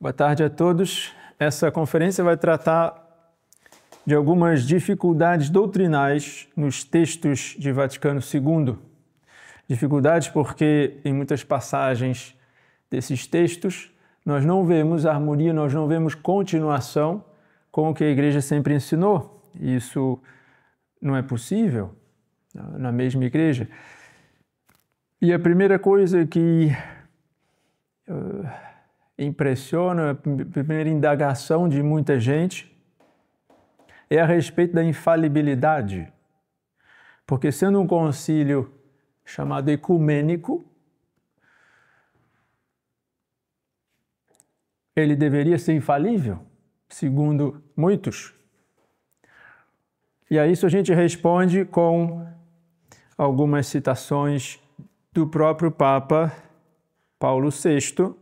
Boa tarde a todos. Essa conferência vai tratar de algumas dificuldades doutrinais nos textos de Vaticano II. Dificuldades porque em muitas passagens desses textos nós não vemos harmonia, nós não vemos continuação com o que a Igreja sempre ensinou. Isso não é possível na mesma Igreja. E a primeira coisa que impressiona, a primeira indagação de muita gente é a respeito da infalibilidade. Porque sendo um concílio chamado ecumênico, ele deveria ser infalível, segundo muitos. E a isso a gente responde com algumas citações do próprio Papa Paulo VI.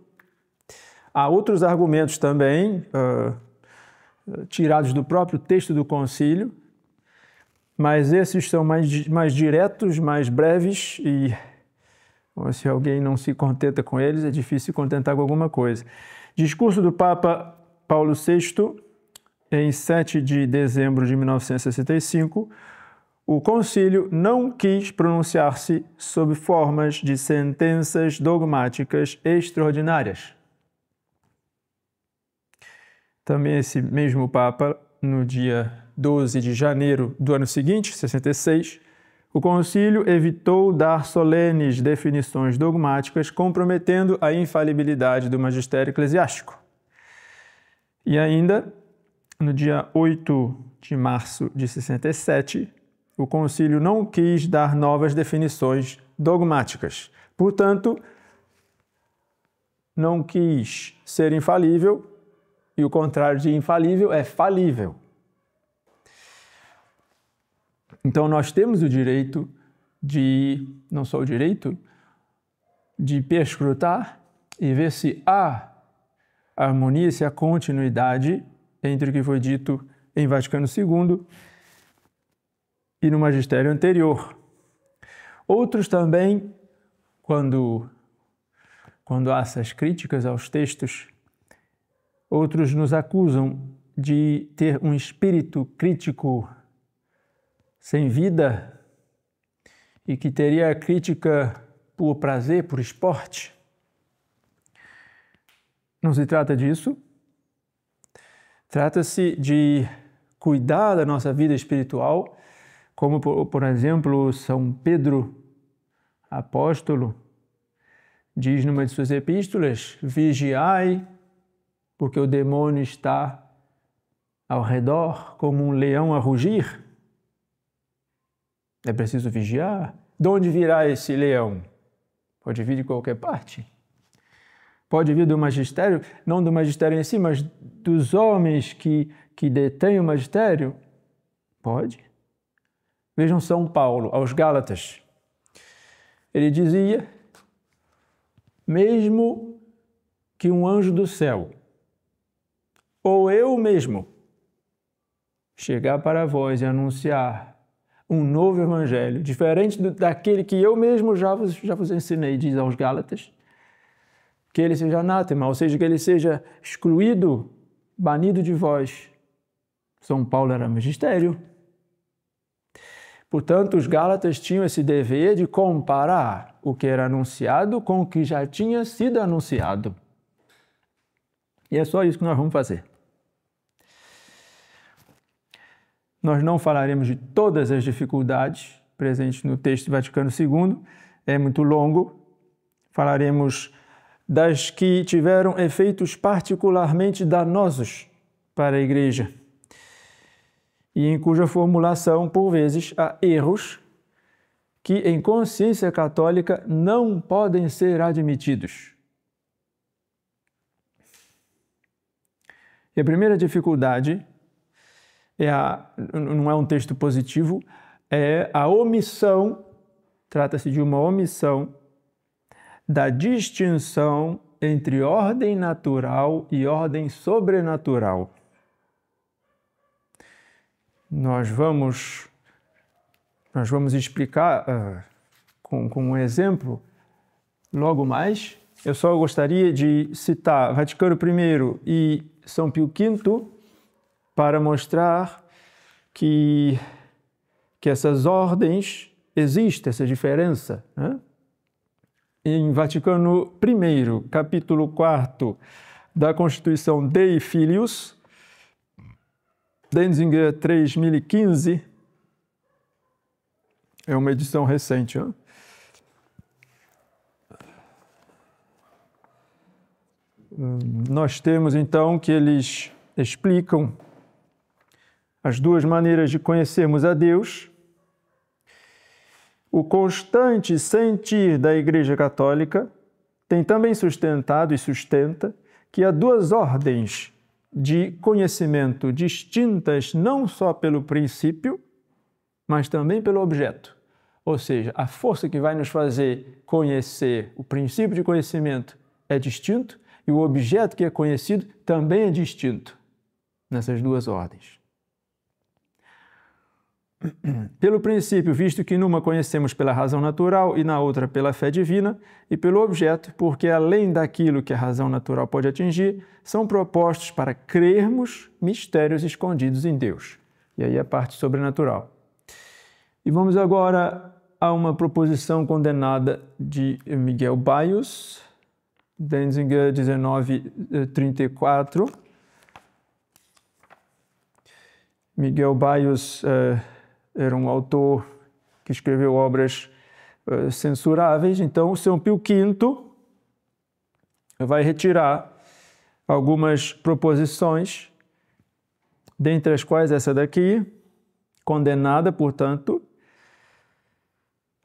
Há outros argumentos também, tirados do próprio texto do concílio, mas esses são mais diretos, mais breves e se alguém não se contenta com eles, é difícil se contentar com alguma coisa. Discurso do Papa Paulo VI, em 7 de dezembro de 1965, o concílio não quis pronunciar-se sob formas de sentenças dogmáticas extraordinárias. Também esse mesmo Papa, no dia 12 de janeiro do ano seguinte, 66, o concílio evitou dar solenes definições dogmáticas, comprometendo a infalibilidade do magistério eclesiástico. E ainda, no dia 8 de março de 67, o concílio não quis dar novas definições dogmáticas. Portanto, não quis ser infalível, e o contrário de infalível é falível. Então, nós temos o direito não só o direito, de perscrutar e ver se há harmonia, se há continuidade entre o que foi dito em Vaticano II e no magistério anterior. Outros também, quando há essas críticas aos textos, outros nos acusam de ter um espírito crítico sem vida e que teria a crítica por prazer, por esporte. Não se trata disso. Trata-se de cuidar da nossa vida espiritual, como, por exemplo, São Pedro, apóstolo, diz numa de suas epístolas: vigiai, porque o demônio está ao redor como um leão a rugir. É preciso vigiar. De onde virá esse leão? Pode vir de qualquer parte. Pode vir do magistério, não do magistério em si, mas dos homens que detêm o magistério? Pode. Vejam São Paulo, aos Gálatas. Ele dizia: mesmo que um anjo do céu, ou eu mesmo, chegar para vós e anunciar um novo evangelho, diferente daquele que eu mesmo já vos ensinei, diz aos Gálatas, que ele seja anátema, ou seja, que ele seja excluído, banido de vós. São Paulo era magistério. Portanto, os Gálatas tinham esse dever de comparar o que era anunciado com o que já tinha sido anunciado. E é só isso que nós vamos fazer. Nós não falaremos de todas as dificuldades presentes no texto do Vaticano II, é muito longo. Falaremos das que tiveram efeitos particularmente danosos para a Igreja e em cuja formulação, por vezes, há erros que, em consciência católica, não podem ser admitidos. E a primeira dificuldade não é um texto positivo, é a omissão, trata-se de uma omissão da distinção entre ordem natural e ordem sobrenatural. Nós vamos explicar com um exemplo logo mais, eu só gostaria de citar Vaticano I e São Pio V para mostrar que essas ordens existem, essa diferença, né? Em Vaticano I, capítulo 4 da Constituição Dei Filius, Denzinger 3015, é uma edição recente, né? Nós temos então que eles explicam as duas maneiras de conhecermos a Deus. O constante sentir da Igreja Católica tem também sustentado e sustenta que há duas ordens de conhecimento distintas não só pelo princípio, mas também pelo objeto. Ou seja, a força que vai nos fazer conhecer, o princípio de conhecimento é distinto e o objeto que é conhecido também é distinto nessas duas ordens. Pelo princípio, visto que numa conhecemos pela razão natural e na outra pela fé divina, e pelo objeto, porque além daquilo que a razão natural pode atingir, são propostos para crermos mistérios escondidos em Deus. E aí a parte sobrenatural. E vamos agora a uma proposição condenada de Miguel Baius, Denzinger 1934. Miguel Baius era um autor que escreveu obras censuráveis, então o São Pio V vai retirar algumas proposições, dentre as quais essa daqui, condenada, portanto,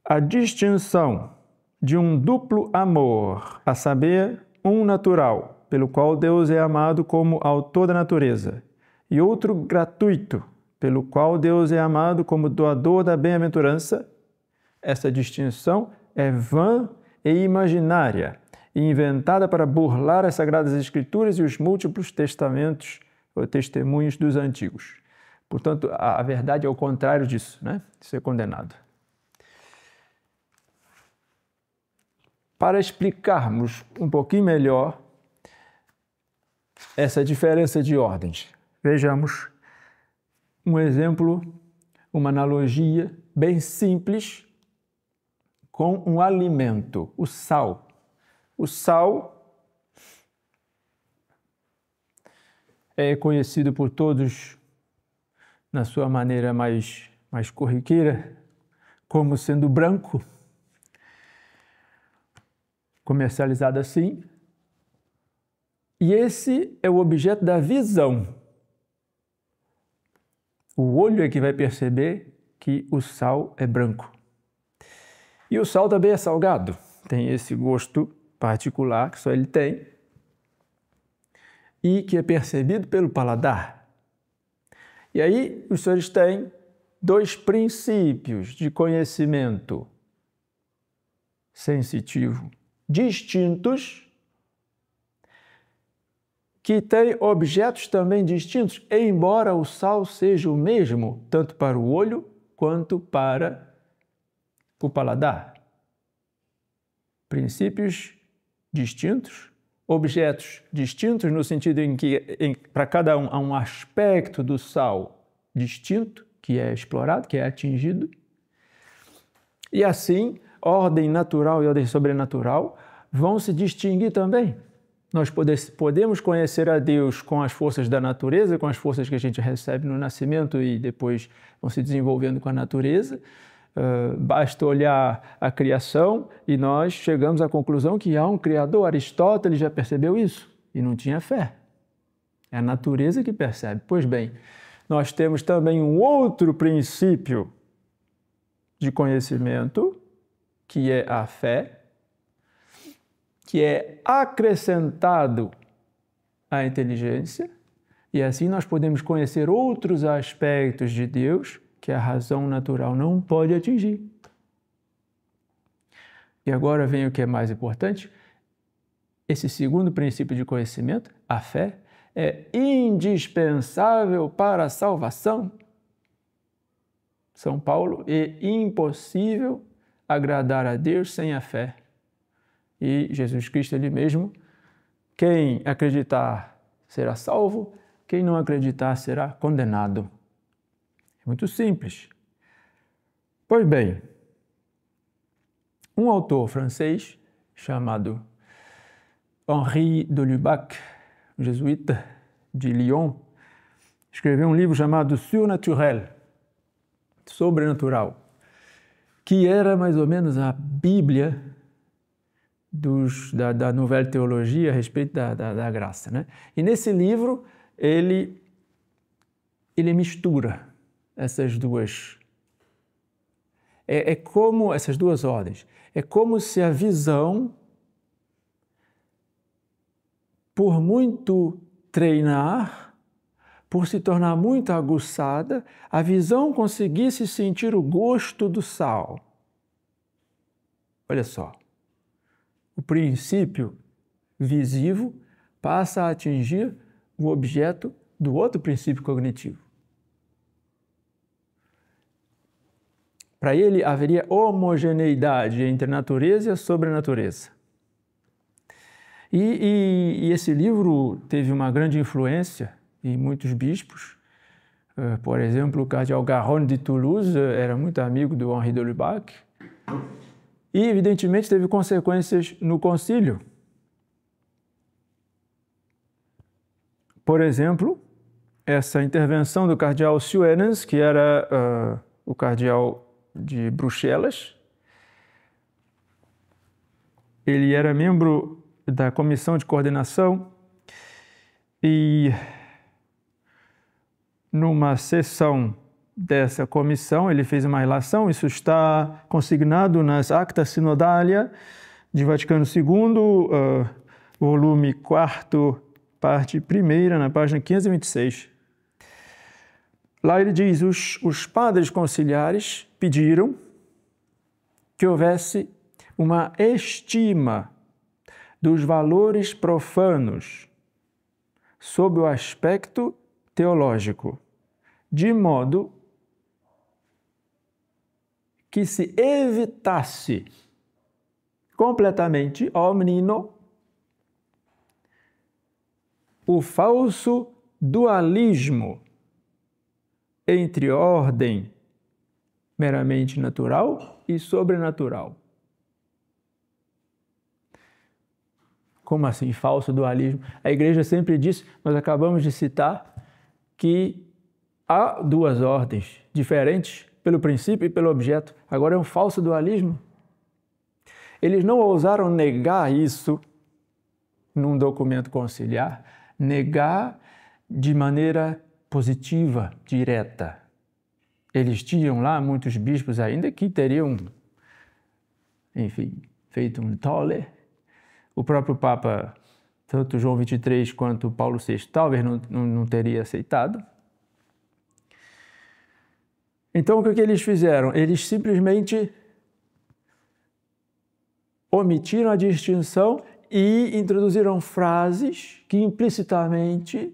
a distinção de um duplo amor, a saber, um natural, pelo qual Deus é amado como autor da natureza, e outro gratuito, pelo qual Deus é amado como doador da bem-aventurança. Essa distinção é vã e imaginária, e inventada para burlar as Sagradas Escrituras e os múltiplos testamentos ou testemunhos dos antigos. Portanto, a verdade é o contrário disso, né? Isso é condenado. Para explicarmos um pouquinho melhor essa diferença de ordens, vejamos um exemplo, uma analogia bem simples com um alimento, o sal. O sal é conhecido por todos, na sua maneira mais corriqueira, como sendo branco, comercializado assim. E esse é o objeto da visão. O olho é que vai perceber que o sal é branco. E o sal também é salgado, tem esse gosto particular que só ele tem e que é percebido pelo paladar. E aí os senhores têm dois princípios de conhecimento sensitivo distintos, que têm objetos também distintos, embora o sal seja o mesmo, tanto para o olho quanto para o paladar. Princípios distintos, objetos distintos, no sentido em que para cada um há um aspecto do sal distinto, que é explorado, que é atingido. E assim, ordem natural e ordem sobrenatural vão se distinguir também. Nós podemos conhecer a Deus com as forças da natureza, com as forças que a gente recebe no nascimento e depois vão se desenvolvendo com a natureza. Basta olhar a criação e nós chegamos à conclusão que há um Criador. Aristóteles já percebeu isso e não tinha fé. É a natureza que percebe. Pois bem, nós temos também um outro princípio de conhecimento, que é a fé, que é acrescentado à inteligência, e assim nós podemos conhecer outros aspectos de Deus que a razão natural não pode atingir. E agora vem o que é mais importante. Esse segundo princípio de conhecimento, a fé, é indispensável para a salvação. São Paulo, é impossível agradar a Deus sem a fé. E Jesus Cristo, Ele mesmo, quem acreditar será salvo, quem não acreditar será condenado. É muito simples. Pois bem, um autor francês chamado Henri de Lubac, jesuíta de Lyon, escreveu um livro chamado Surnaturel, Sobrenatural, que era mais ou menos a Bíblia da Nouvelle Teologia a respeito da graça, né? E nesse livro ele mistura essas duas. É como essas duas ordens. É como se a visão, por muito treinar, por se tornar muito aguçada, a visão conseguisse sentir o gosto do sal. Olha só. O princípio visível passa a atingir o objeto do outro princípio cognitivo. Para ele, haveria homogeneidade entre a natureza e a sobrenatureza. E esse livro teve uma grande influência em muitos bispos. Por exemplo, o cardeal Garonne de Toulouse era muito amigo do Henri de Lubac. E, evidentemente, teve consequências no concílio. Por exemplo, essa intervenção do cardeal Suenens, que era o cardeal de Bruxelas. Ele era membro da comissão de coordenação e, numa sessão dessa comissão, ele fez uma relação, isso está consignado nas Acta Sinodalia de Vaticano II, volume 4º, parte 1ª, na página 526. Lá ele diz: os padres conciliares pediram que houvesse uma estima dos valores profanos sob o aspecto teológico, de modo que se evitasse completamente, omnino, o falso dualismo entre ordem meramente natural e sobrenatural. Como assim, falso dualismo? A Igreja sempre disse, nós acabamos de citar, que há duas ordens diferentes pelo princípio e pelo objeto. Agora é um falso dualismo? Eles não ousaram negar isso num documento conciliar, negar de maneira positiva, direta. Eles tinham lá muitos bispos ainda que teriam, enfim, feito um tolle. O próprio Papa, tanto João XXIII quanto Paulo VI, talvez não teria aceitado. Então, o que eles fizeram? Eles simplesmente omitiram a distinção e introduziram frases que implicitamente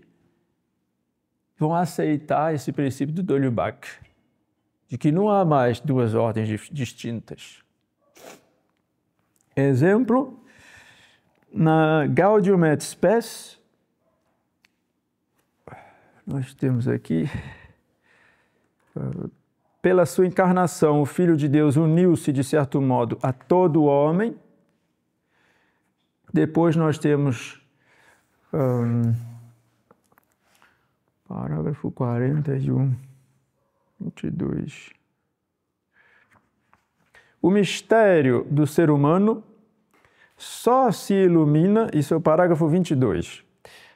vão aceitar esse princípio do de Lubac, de que não há mais duas ordens distintas. Exemplo, na Gaudium et Spes, nós temos aqui, pela sua encarnação, o Filho de Deus uniu-se, de certo modo, a todo homem. Depois nós temos parágrafo 41, 22. O mistério do ser humano só se ilumina, isso é o parágrafo 22,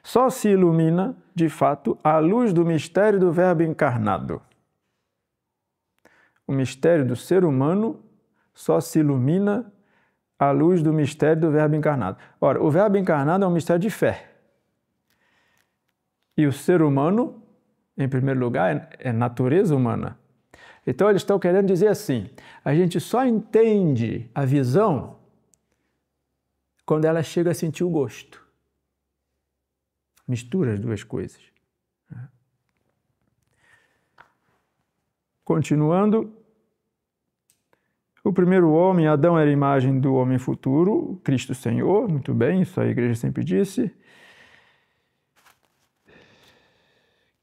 só se ilumina, de fato, à luz do mistério do Verbo encarnado. O mistério do ser humano só se ilumina à luz do mistério do Verbo encarnado. Ora, o Verbo encarnado é um mistério de fé. E o ser humano, em primeiro lugar, é natureza humana. Então, eles estão querendo dizer assim, a gente só entende a visão quando ela chega a sentir o gosto. Mistura as duas coisas. Continuando, O primeiro homem, Adão, era a imagem do homem futuro, Cristo Senhor, muito bem, isso a igreja sempre disse.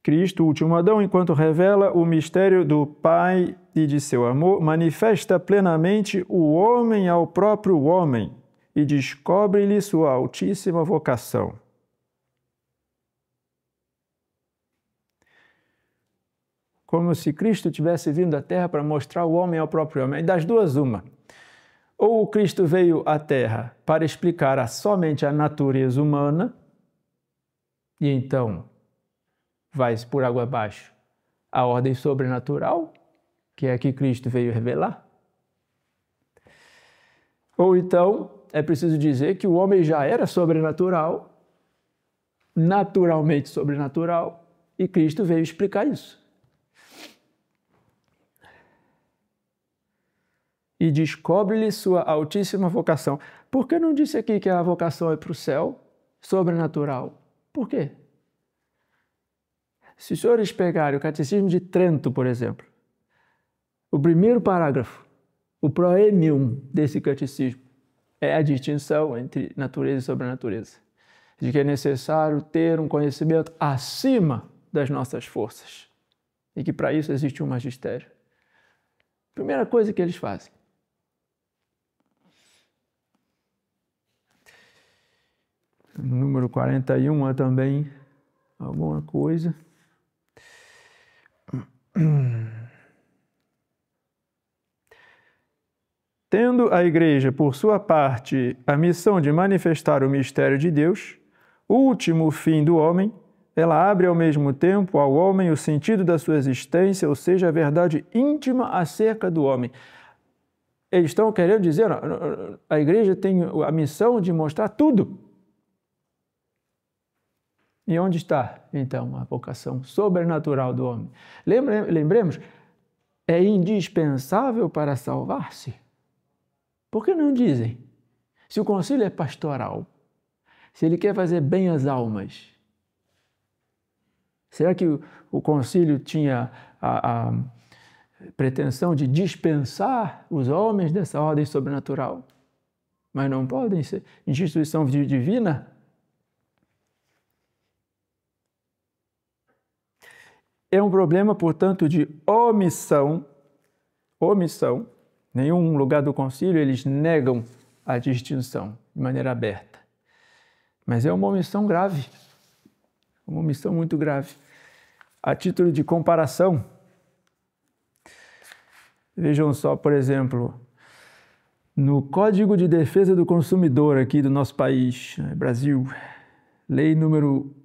Cristo, o último Adão, enquanto revela o mistério do Pai e de seu amor, manifesta plenamente o homem ao próprio homem e descobre-lhe sua altíssima vocação. Como se Cristo tivesse vindo à Terra para mostrar o homem ao próprio homem. E das duas, uma. Ou o Cristo veio à Terra para explicar somente a natureza humana, e então vai por água abaixo a ordem sobrenatural, que é que Cristo veio revelar. Ou então é preciso dizer que o homem já era sobrenatural, naturalmente sobrenatural, e Cristo veio explicar isso. E descobre-lhe sua altíssima vocação. Por que não disse aqui que a vocação é para o céu, sobrenatural? Por quê? Se os senhores pegarem o Catecismo de Trento, por exemplo, o primeiro parágrafo, o proemium desse catecismo, é a distinção entre natureza e sobrenatureza, de que é necessário ter um conhecimento acima das nossas forças e que para isso existe um magistério. Primeira coisa que eles fazem. Número 41 há também alguma coisa. Tendo a Igreja, por sua parte, a missão de manifestar o mistério de Deus, o último fim do homem, ela abre ao mesmo tempo ao homem o sentido da sua existência, ou seja, a verdade íntima acerca do homem. Eles estão querendo dizer, a Igreja tem a missão de mostrar tudo. E onde está, então, a vocação sobrenatural do homem? Lembremos, é indispensável para salvar-se. Por que não dizem? Se o concílio é pastoral, se ele quer fazer bem às almas, será que o concílio tinha a pretensão de dispensar os homens dessa ordem sobrenatural? Mas não podem ser instituição divina? É um problema, portanto, de omissão. Nenhum lugar do concílio eles negam a distinção de maneira aberta. Mas é uma omissão grave, uma omissão muito grave. A título de comparação, vejam só, por exemplo, no Código de Defesa do Consumidor aqui do nosso país, Brasil, lei número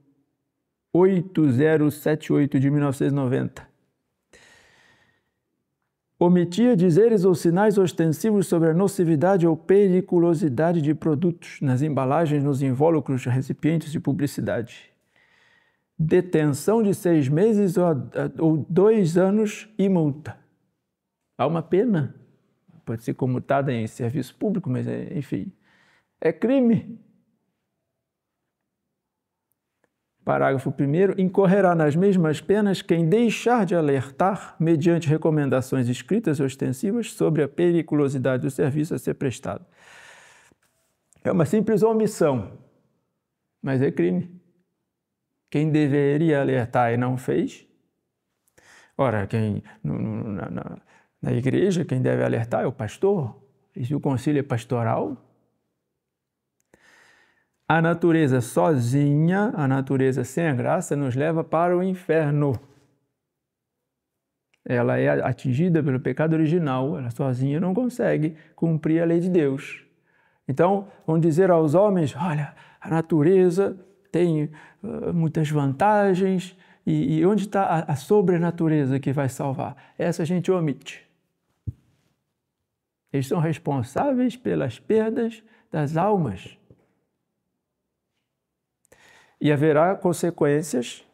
8078 de 1990. Omitia dizeres ou sinais ostensivos sobre a nocividade ou periculosidade de produtos nas embalagens, nos invólucros, recipientes de publicidade. Detenção de 6 meses ou 2 anos e multa. Há uma pena, pode ser comutada em serviço público, mas enfim, é crime. Parágrafo 1º, incorrerá nas mesmas penas quem deixar de alertar, mediante recomendações escritas e ostensivas, sobre a periculosidade do serviço a ser prestado. É uma simples omissão, mas é crime. Quem deveria alertar e não fez, ora, na igreja, quem deve alertar é o pastor, e se o concílio é pastoral, a natureza sozinha, a natureza sem a graça, nos leva para o inferno. Ela é atingida pelo pecado original, ela sozinha não consegue cumprir a lei de Deus. Então, vamos dizer aos homens, olha, a natureza tem muitas vantagens, e onde está a sobrenatureza que vai salvar? Essa a gente omite. Eles são responsáveis pelas perdas das almas. E haverá consequências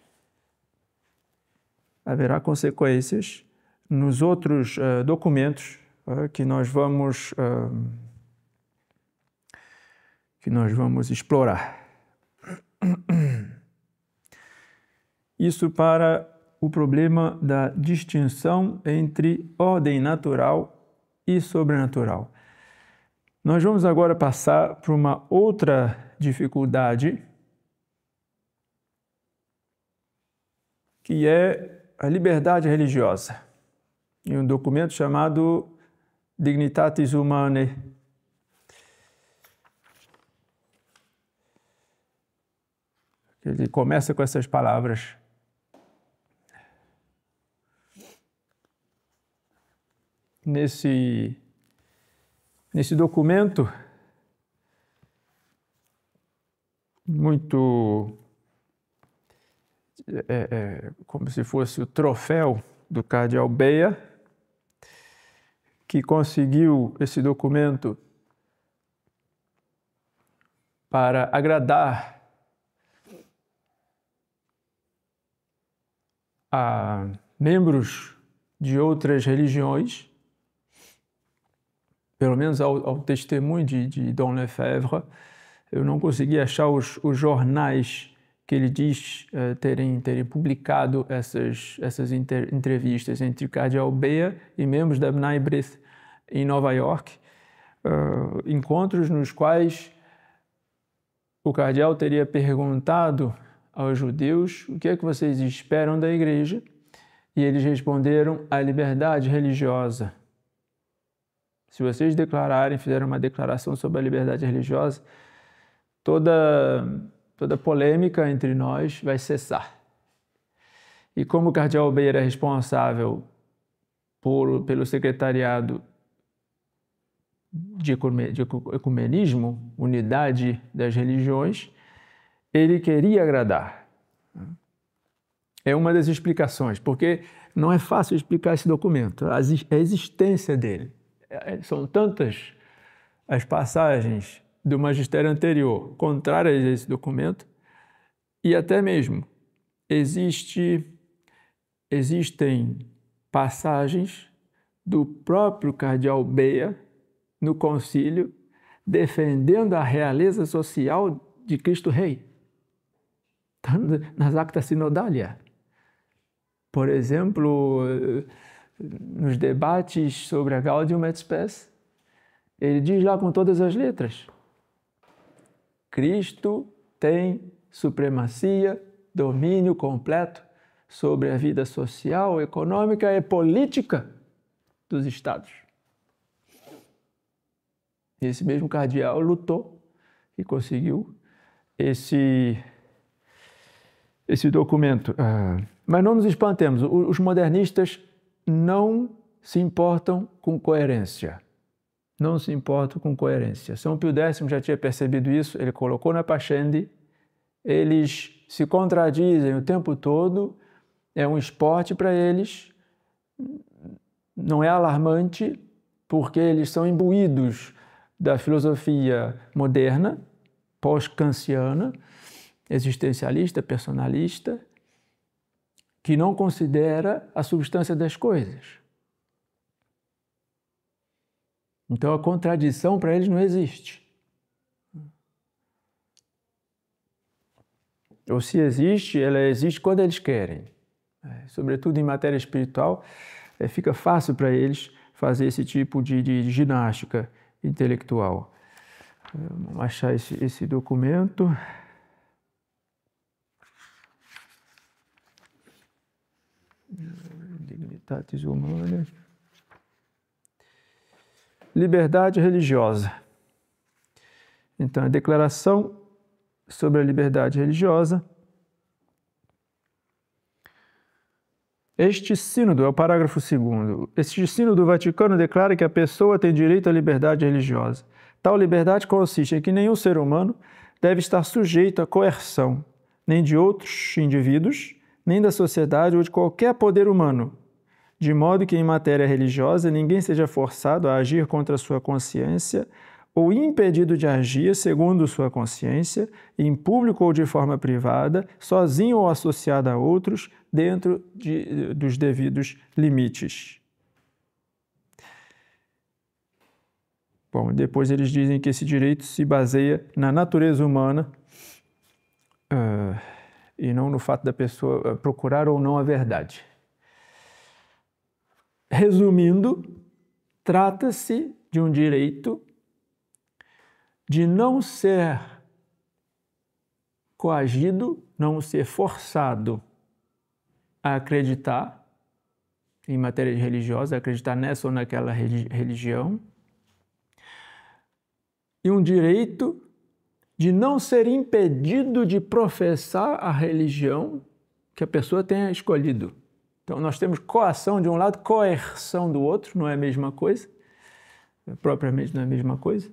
nos outros documentos que nós vamos explorar. Isso para o problema da distinção entre ordem natural e sobrenatural. Nós vamos agora passar para uma outra dificuldade, que é a liberdade religiosa, em um documento chamado Dignitatis Humanae. Ele começa com essas palavras. Nesse documento, muito como se fosse o troféu do cardeal Bea, que conseguiu esse documento para agradar a membros de outras religiões, pelo menos ao testemunho de Dom Lefebvre. Eu não consegui achar os jornais que ele diz terem publicado essas entrevistas entre o cardeal Bea e membros da B'nai B'rith em Nova York, encontros nos quais o cardeal teria perguntado aos judeus o que é que vocês esperam da igreja, e eles responderam: a liberdade religiosa. Se vocês fizeram uma declaração sobre a liberdade religiosa, toda polêmica entre nós vai cessar. E como o cardeal Bea era responsável pelo secretariado de ecumenismo, unidade das religiões, ele queria agradar. É uma das explicações, porque não é fácil explicar esse documento, a existência dele. São tantas as passagens do magistério anterior contrárias a esse documento, e até mesmo existem passagens do próprio cardeal Bea no concílio defendendo a realeza social de Cristo Rei, nas actas sinodália. Por exemplo, nos debates sobre a Gaudium et Spes, ele diz lá com todas as letras: Cristo tem supremacia, domínio completo sobre a vida social, econômica e política dos estados. Esse mesmo cardeal lutou e conseguiu esse documento. Mas não nos espantemos, os modernistas não se importam com coerência. Não se importam com coerência. São Pio X já tinha percebido isso, ele colocou na Pascendi. Eles se contradizem o tempo todo, é um esporte para eles, não é alarmante, porque eles são imbuídos da filosofia moderna, pós-kantiana, existencialista, personalista, que não considera a substância das coisas. Então a contradição para eles não existe. Ou se existe, ela existe quando eles querem. Sobretudo em matéria espiritual, fica fácil para eles fazer esse tipo de ginástica intelectual. Vamos achar esse documento. Dignitatis Humanae. Liberdade religiosa. Então, a declaração sobre a liberdade religiosa. Este sínodo, é o parágrafo 2º, este sínodo do Vaticano declara que a pessoa tem direito à liberdade religiosa. Tal liberdade consiste em que nenhum ser humano deve estar sujeito à coerção, nem de outros indivíduos, nem da sociedade ou de qualquer poder humano, de modo que em matéria religiosa ninguém seja forçado a agir contra a sua consciência ou impedido de agir segundo sua consciência, em público ou de forma privada, sozinho ou associado a outros, dentro dos devidos limites. Bom, depois eles dizem que esse direito se baseia na natureza humana e não no fato da pessoa procurar ou não a verdade. Resumindo, trata-se de um direito de não ser coagido, não ser forçado a acreditar em matéria religiosa, a acreditar nessa ou naquela religião, e um direito de não ser impedido de professar a religião que a pessoa tenha escolhido. Então, nós temos coação de um lado, coerção do outro, não é a mesma coisa, propriamente não é a mesma coisa.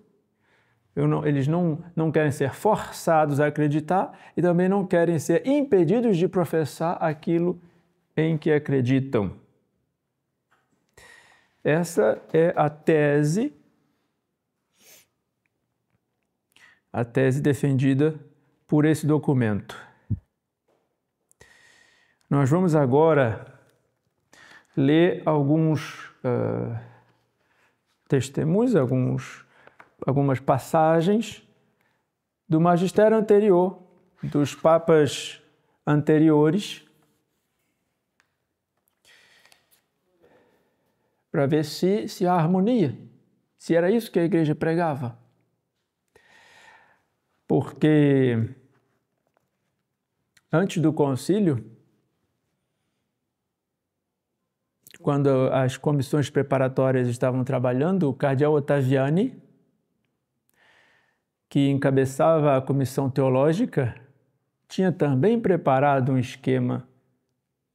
Eles não querem ser forçados a acreditar e também não querem ser impedidos de professar aquilo em que acreditam. Essa é a tese defendida por esse documento. Nós vamos agora ler alguns testemunhos, algumas passagens do magistério anterior, dos papas anteriores, para ver se há harmonia, se era isso que a igreja pregava. Porque antes do concílio, quando as comissões preparatórias estavam trabalhando, o cardeal Ottaviani, que encabeçava a comissão teológica, tinha também preparado um esquema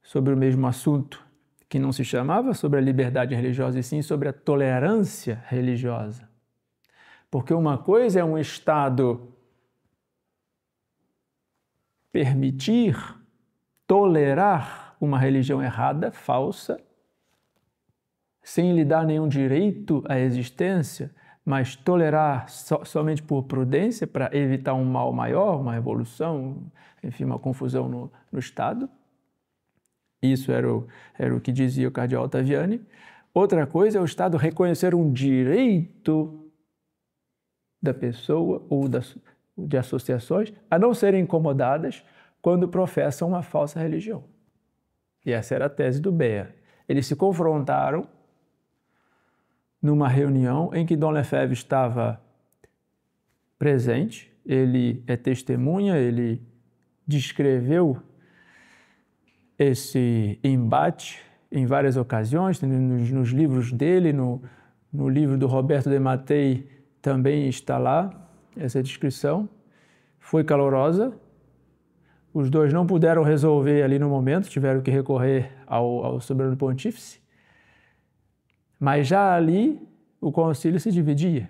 sobre o mesmo assunto, que não se chamava sobre a liberdade religiosa, e sim sobre a tolerância religiosa. Porque uma coisa é um Estado permitir, tolerar uma religião errada, falsa, sem lhe dar nenhum direito à existência, mas tolerar somente por prudência, para evitar um mal maior, uma revolução, enfim, uma confusão no Estado. Isso era o que dizia o cardeal Ottaviani. Outra coisa é o Estado reconhecer um direito da pessoa ou de associações a não serem incomodadas quando professam uma falsa religião. E essa era a tese do Bea. Eles se confrontaram numa reunião em que Dom Lefebvre estava presente. Ele é testemunha, ele descreveu esse embate em várias ocasiões, nos livros dele, no livro do Roberto de Mattei também está lá essa descrição. Foi calorosa, os dois não puderam resolver ali no momento, tiveram que recorrer ao soberano pontífice, mas já ali o concílio se dividia.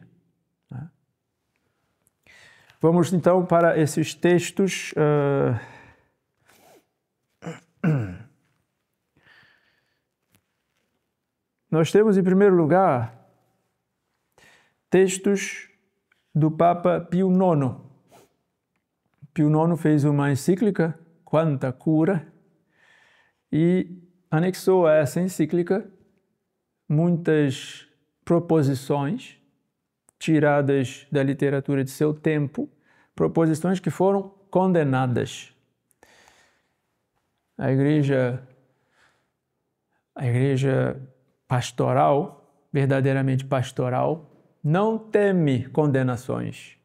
Vamos então para esses textos. Nós temos, em primeiro lugar, textos do Papa Pio IX. Pio IX fez uma encíclica, Quanta Cura, e anexou a essa encíclica muitas proposições tiradas da literatura de seu tempo, proposições que foram condenadas. A igreja pastoral, verdadeiramente pastoral, não teme condenações.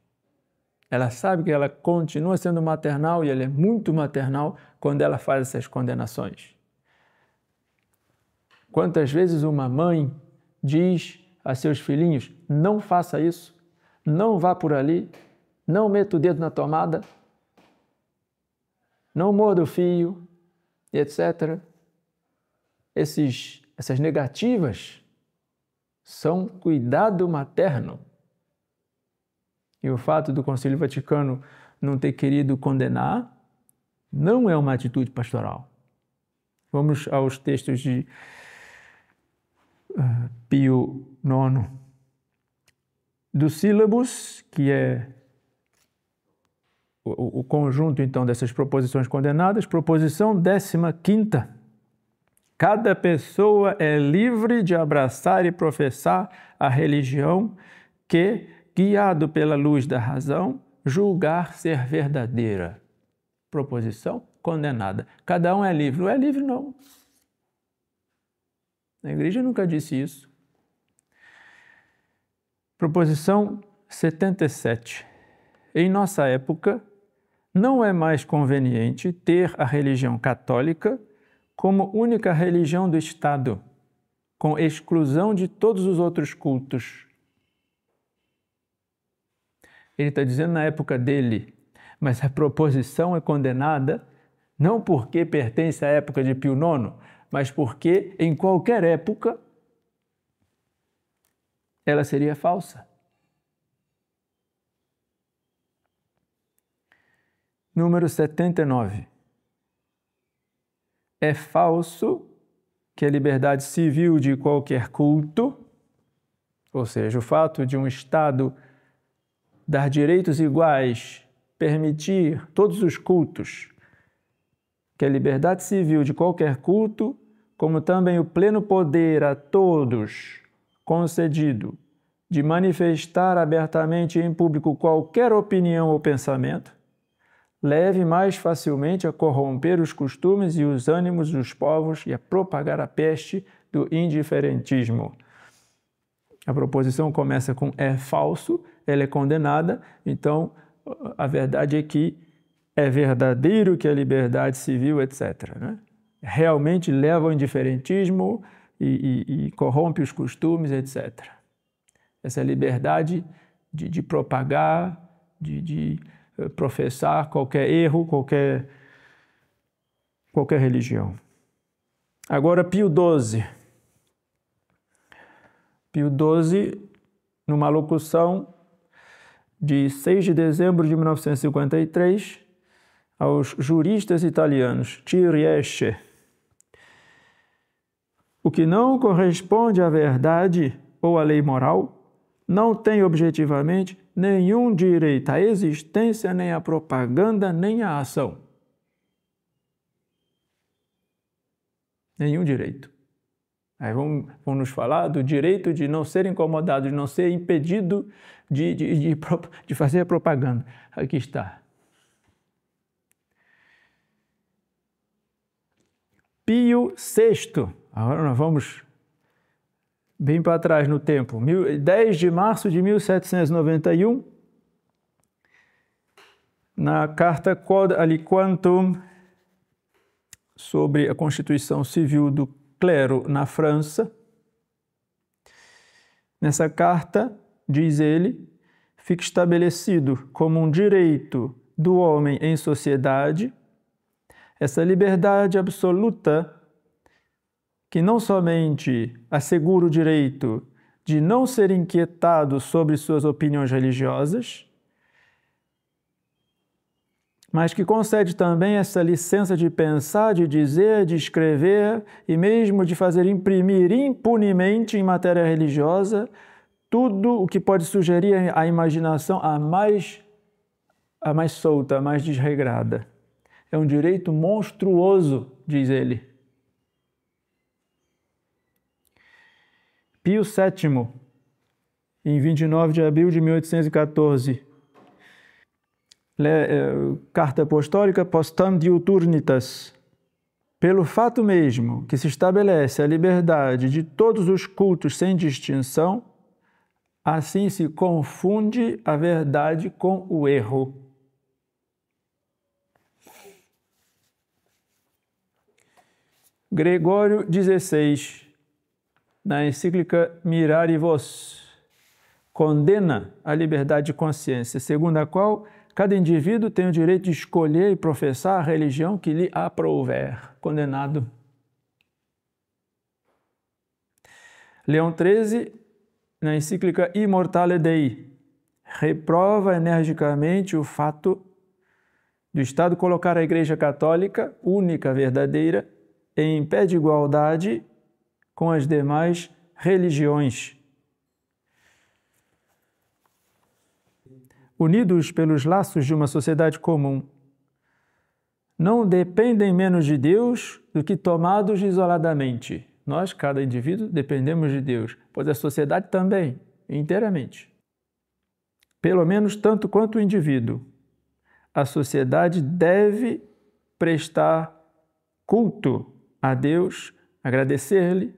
Ela sabe que ela continua sendo maternal e ela é muito maternal quando ela faz essas condenações. Quantas vezes uma mãe diz a seus filhinhos: não faça isso, não vá por ali, não meta o dedo na tomada, não morda o fio, etc. Essas negativas são cuidado materno. E o fato do Concílio Vaticano não ter querido condenar não é uma atitude pastoral. Vamos aos textos de Pio IX. Do Sílabus, que é o conjunto, então, dessas proposições condenadas. Proposição 15ª. Cada pessoa é livre de abraçar e professar a religião que, guiado pela luz da razão, julgar ser verdadeira. Proposição condenada. Cada um é livre. Não é livre, não. A igreja nunca disse isso. Proposição 77. Em nossa época, não é mais conveniente ter a religião católica como única religião do Estado, com exclusão de todos os outros cultos. Ele está dizendo na época dele, mas a proposição é condenada não porque pertence à época de Pio IX, mas porque em qualquer época ela seria falsa. Número 79. É falso que a liberdade civil de qualquer culto, ou seja, o fato de um Estado dar direitos iguais, permitir todos os cultos, que a liberdade civil de qualquer culto, como também o pleno poder a todos concedido de manifestar abertamente em público qualquer opinião ou pensamento, leve mais facilmente a corromper os costumes e os ânimos dos povos e a propagar a peste do indiferentismo. A proposição começa com é falso, ela é condenada, então a verdade é que é verdadeiro que a liberdade civil, etc., né? Realmente leva ao indiferentismo e corrompe os costumes, etc. Essa liberdade de propagar, de professar qualquer erro, qualquer religião. Agora, Pio XII. Pio XII, numa locução de 6 de dezembro de 1953, aos juristas italianos, ci riesce. O que não corresponde à verdade ou à lei moral não tem objetivamente nenhum direito à existência, nem à propaganda, nem à ação. Nenhum direito. Aí vamos nos falar do direito de não ser incomodado, de não ser impedido de fazer a propaganda. Aqui está. Pio VI. Agora nós vamos bem para trás no tempo. 10 de março de 1791, na carta Quod Aliquantum sobre a Constituição Civil do Clero na França. Nessa carta, diz ele, fica estabelecido como um direito do homem em sociedade essa liberdade absoluta que não somente assegura o direito de não ser inquietado sobre suas opiniões religiosas, mas que concede também essa licença de pensar, de dizer, de escrever e mesmo de fazer imprimir impunemente em matéria religiosa tudo o que pode sugerir a imaginação a mais solta, a mais desregrada. É um direito monstruoso, diz ele. Pio VII, em 29 de abril de 1814, Carta Apostólica Postam Diuturnitas. Pelo fato mesmo que se estabelece a liberdade de todos os cultos sem distinção, assim se confunde a verdade com o erro. Gregório XVI, na encíclica Mirari Vos, condena a liberdade de consciência, segundo a qual cada indivíduo tem o direito de escolher e professar a religião que lhe aprouver. Condenado. Leão XIII, na encíclica Immortale Dei, reprova energicamente o fato do Estado colocar a Igreja Católica, única verdadeira, em pé de igualdade com as demais religiões. Unidos pelos laços de uma sociedade comum, não dependem menos de Deus do que tomados isoladamente. Nós, cada indivíduo, dependemos de Deus, pois a sociedade também, inteiramente. Pelo menos tanto quanto o indivíduo. A sociedade deve prestar culto a Deus, agradecer-lhe,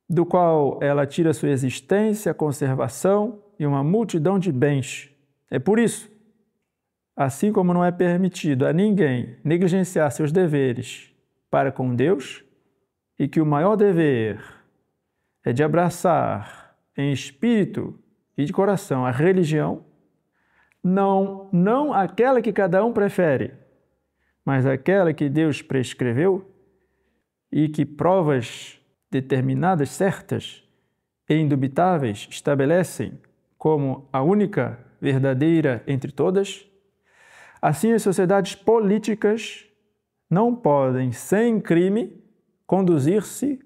do qual ela tira sua existência, conservação e uma multidão de bens. É por isso, assim como não é permitido a ninguém negligenciar seus deveres para com Deus, e que o maior dever é de abraçar em espírito e de coração a religião, não aquela que cada um prefere, mas aquela que Deus prescreveu e que provas determinadas, certas e indubitáveis estabelecem como a única verdadeira entre todas. Assim, as sociedades políticas não podem, sem crime, conduzir-se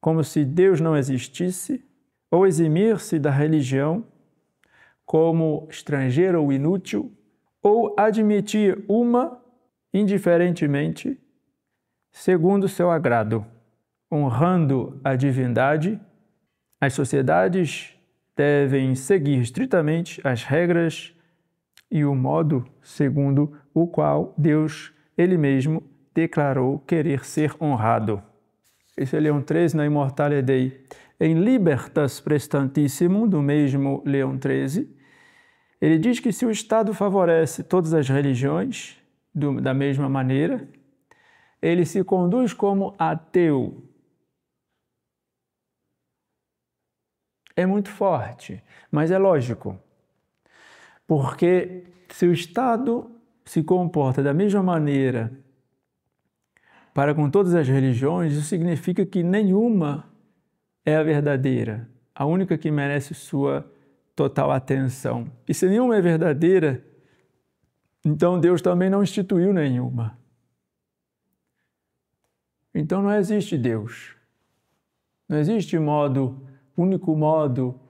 como se Deus não existisse, ou eximir-se da religião como estrangeira ou inútil, ou admitir uma indiferentemente, segundo seu agrado. Honrando a divindade, as sociedades devem seguir estritamente as regras e o modo segundo o qual Deus, Ele mesmo, declarou querer ser honrado. Esse é Leão XIII na Immortale Dei. Em Libertas Prestantissimum, do mesmo Leão XIII, ele diz que se o Estado favorece todas as religiões da mesma maneira, ele se conduz como ateu. É muito forte, mas é lógico. Porque se o Estado se comporta da mesma maneira para com todas as religiões, isso significa que nenhuma é a verdadeira, a única que merece sua total atenção. E se nenhuma é verdadeira, então Deus também não instituiu nenhuma. Então não existe Deus. Não existe único modo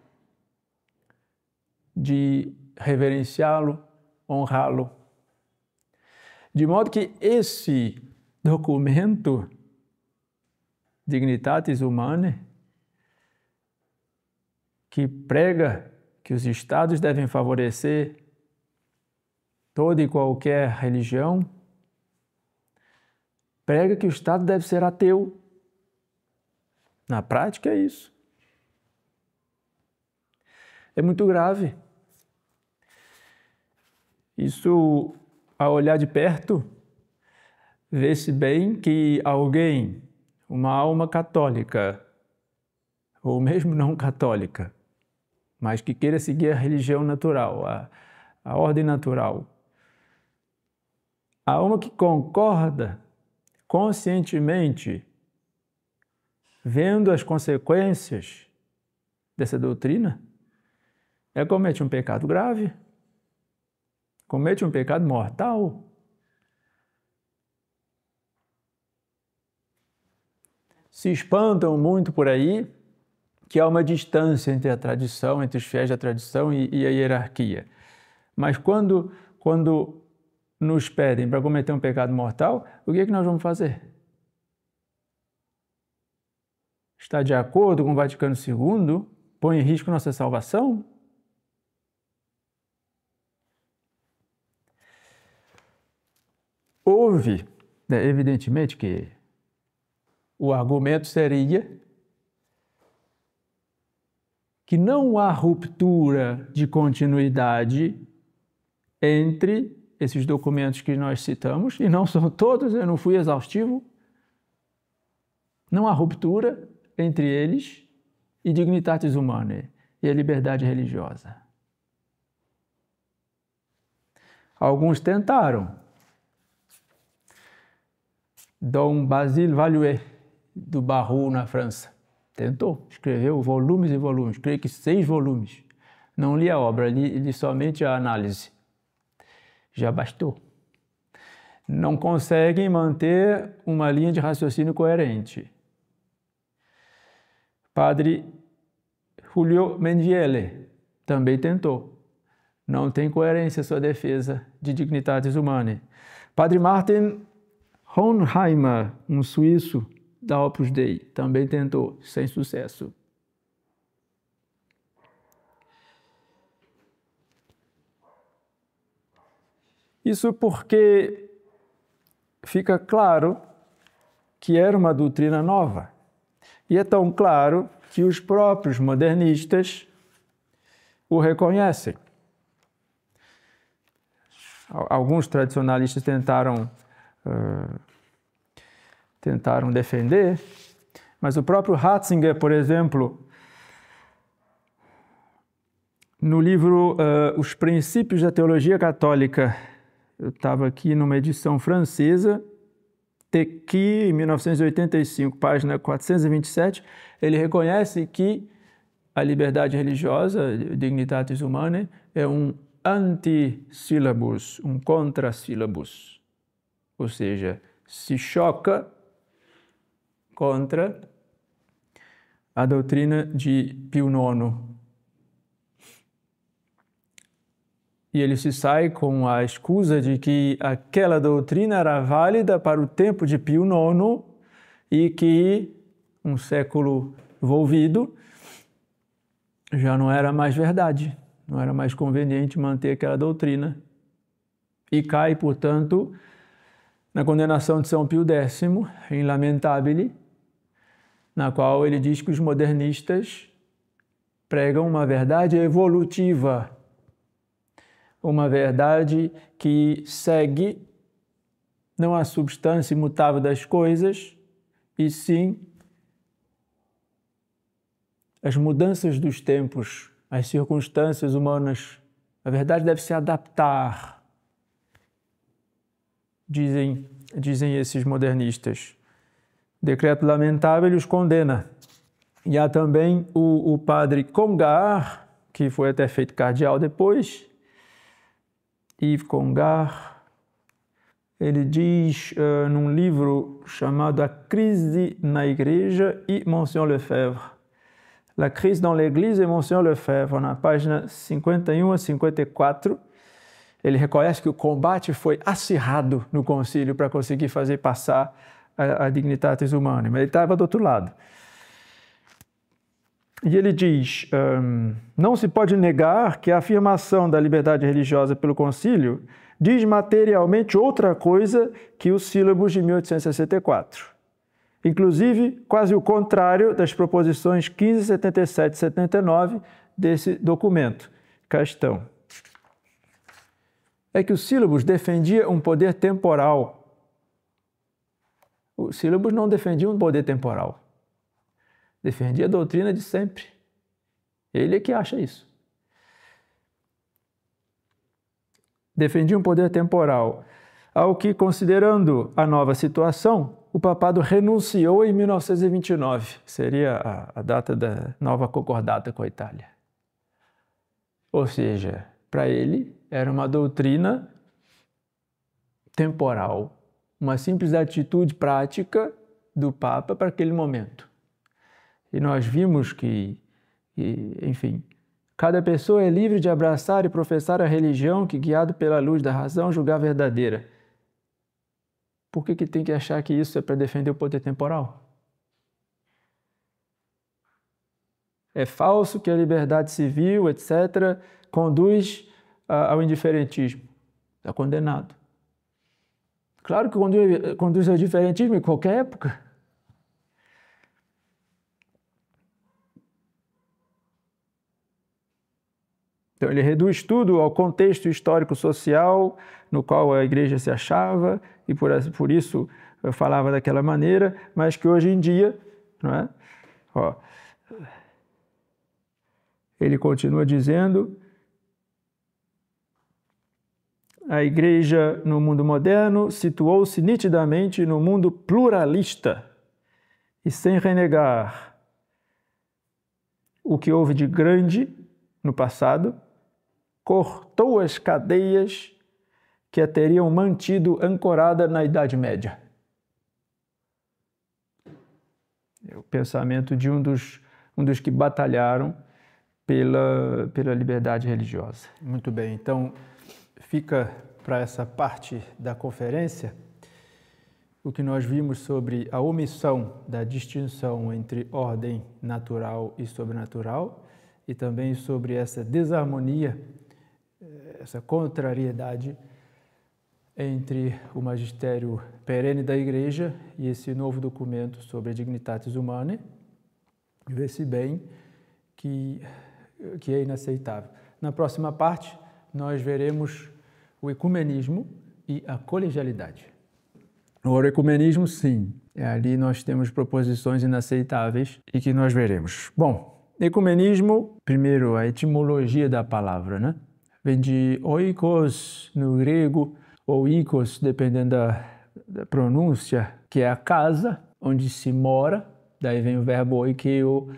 de reverenciá-lo, honrá-lo. De modo que esse documento, Dignitatis Humanae, que prega que os Estados devem favorecer toda e qualquer religião, prega que o Estado deve ser ateu. Na prática é isso. É muito grave. Isso, ao olhar de perto, vê-se bem que alguém, uma alma católica, ou mesmo não católica, mas que queira seguir a religião natural, a ordem natural, a alma que concorda conscientemente, vendo as consequências dessa doutrina, comete um pecado grave, comete um pecado mortal. Se espantam muito por aí que há uma distância entre a tradição, entre os fiéis da tradição e a hierarquia. Mas quando nos pedem para cometer um pecado mortal, o que é que nós vamos fazer? Está de acordo com o Vaticano II? Põe em risco nossa salvação? Houve, evidentemente que o argumento seria que não há ruptura de continuidade entre esses documentos que nós citamos, e não são todos, eu não fui exaustivo, não há ruptura entre eles e Dignitatis Humanae, e a liberdade religiosa. Alguns tentaram. Dom Basile Valuet, do Barroux, na França, tentou, escreveu volumes e volumes, creio que 6 volumes. Não li a obra, li somente a análise. Já bastou. Não conseguem manter uma linha de raciocínio coerente. Padre Julio Mendiele também tentou. Não tem coerência a sua defesa de Dignitatis Humanae. Padre Martin Honheimer, um suíço da Opus Dei, também tentou, sem sucesso. Isso porque fica claro que era uma doutrina nova, E é tão claro que os próprios modernistas o reconhecem. Alguns tradicionalistas tentaram defender, mas o próprio Ratzinger, por exemplo, no livro Os Princípios da Teologia Católica, eu estava aqui numa edição francesa, Tequi, em 1985, página 427, ele reconhece que a liberdade religiosa, Dignitatis Humanae, é um anti-syllabus, um contra-syllabus, ou seja, se choca contra a doutrina de Pio IX. E ele se sai com a escusa de que aquela doutrina era válida para o tempo de Pio IX e que, um século volvido, já não era mais verdade, não era mais conveniente manter aquela doutrina. E cai, portanto, na condenação de São Pio X, em Lamentabile, na qual ele diz que os modernistas pregam uma verdade evolutiva, uma verdade que segue não a substância imutável das coisas, e sim as mudanças dos tempos, as circunstâncias humanas. A verdade deve se adaptar, dizem esses modernistas. O decreto lamentável os condena. E há também o padre Congar, que foi até feito cardeal depois, Yves Congar, ele diz num livro chamado A Crise na Igreja e Monsignor Lefebvre, La crise dans l'Église et Monsignor Lefebvre, na página 51 a 54, ele reconhece que o combate foi acirrado no concílio para conseguir fazer passar a Dignitatis Humanae, mas ele estava do outro lado. E ele diz, não se pode negar que a afirmação da liberdade religiosa pelo concílio diz materialmente outra coisa que o sílabus de 1864. Inclusive, quase o contrário das proposições 15, 77 e 79 desse documento. Cá estão. É que o sílabus defendia um poder temporal. O sílabus não defendia um poder temporal. Defendia a doutrina de sempre. Ele é que acha isso. Defendia um poder temporal, ao que, considerando a nova situação, o papado renunciou em 1929. Seria a data da nova concordata com a Itália. Ou seja, para ele, era uma doutrina temporal, uma simples atitude prática do Papa para aquele momento. E nós vimos que, enfim, cada pessoa é livre de abraçar e professar a religião que, guiado pela luz da razão, julgar verdadeira. Por que tem que achar que isso é para defender o poder temporal? É falso que a liberdade civil, etc., conduz ao indiferentismo. Está condenado. Claro que conduz ao indiferentismo em qualquer época. Então, ele reduz tudo ao contexto histórico-social no qual a igreja se achava e por isso eu falava daquela maneira, mas que hoje em dia, não é? Ele continua dizendo: a igreja no mundo moderno situou-se nitidamente no mundo pluralista e, sem renegar o que houve de grande no passado, cortou as cadeias que a teriam mantido ancorada na Idade Média. É o pensamento de um dos que batalharam pela liberdade religiosa. Muito bem, então fica para essa parte da conferência o que nós vimos sobre a omissão da distinção entre ordem natural e sobrenatural e também sobre essa desarmonia, essa contrariedade entre o magistério perene da Igreja e esse novo documento sobre a Dignitatis Humanae, vê-se bem que é inaceitável. Na próxima parte, nós veremos o ecumenismo e a colegialidade. O ecumenismo, sim, ali nós temos proposições inaceitáveis e que nós veremos. Bom, ecumenismo, primeiro a etimologia da palavra, né? Vem de oikos no grego, ou ikos, dependendo da pronúncia, que é a casa onde se mora, daí vem o verbo oikeo,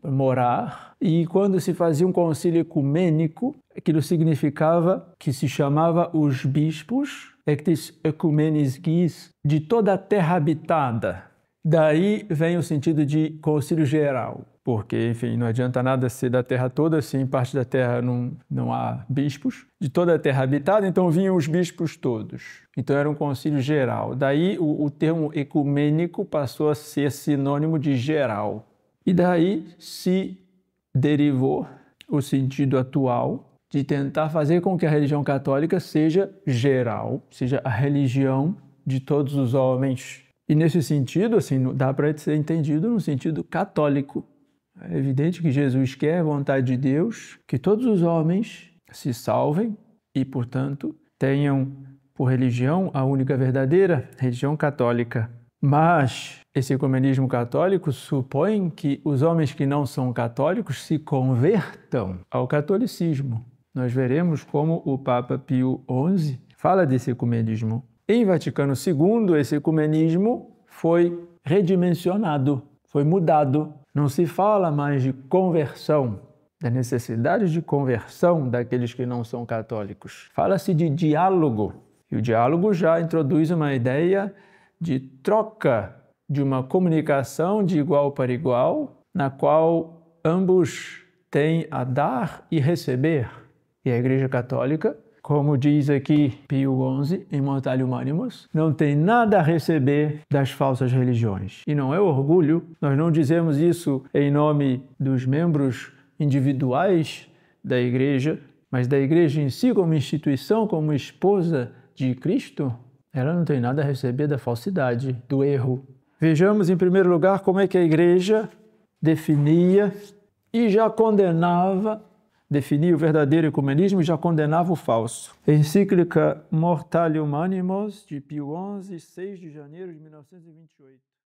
morar, e quando se fazia um concílio ecumênico, aquilo significava que se chamava os bispos, ectis ecumenis gis, de toda a terra habitada. Daí vem o sentido de concílio geral, porque, enfim, não adianta nada ser da terra toda, se em parte da terra não há bispos. De toda a terra habitada, então vinham os bispos todos. Então era um concílio geral. Daí o termo ecumênico passou a ser sinônimo de geral. E daí se derivou o sentido atual de tentar fazer com que a religião católica seja geral, seja a religião de todos os homens. E nesse sentido, assim, dá para ser entendido no sentido católico. É evidente que Jesus quer a vontade de Deus, que todos os homens se salvem e, portanto, tenham por religião a única verdadeira religião católica. Mas esse ecumenismo católico supõe que os homens que não são católicos se convertam ao catolicismo. Nós veremos como o Papa Pio XI fala desse ecumenismo. Em Vaticano II, esse ecumenismo foi redimensionado, foi mudado. Não se fala mais de conversão, da necessidade de conversão daqueles que não são católicos. Fala-se de diálogo. E o diálogo já introduz uma ideia de troca, de uma comunicação de igual para igual, na qual ambos têm a dar e receber. E a Igreja Católica, como diz aqui Pio XI, em Mortalia Humanimus, não tem nada a receber das falsas religiões. E não é orgulho, nós não dizemos isso em nome dos membros individuais da Igreja, mas da Igreja em si como instituição, como esposa de Cristo, ela não tem nada a receber da falsidade, do erro. Vejamos, em primeiro lugar, como é que a Igreja definia e já condenava, definia o verdadeiro ecumenismo e já condenava o falso. Encíclica Mortalia Humanimus, de Pio XI, 6 de janeiro de 1928.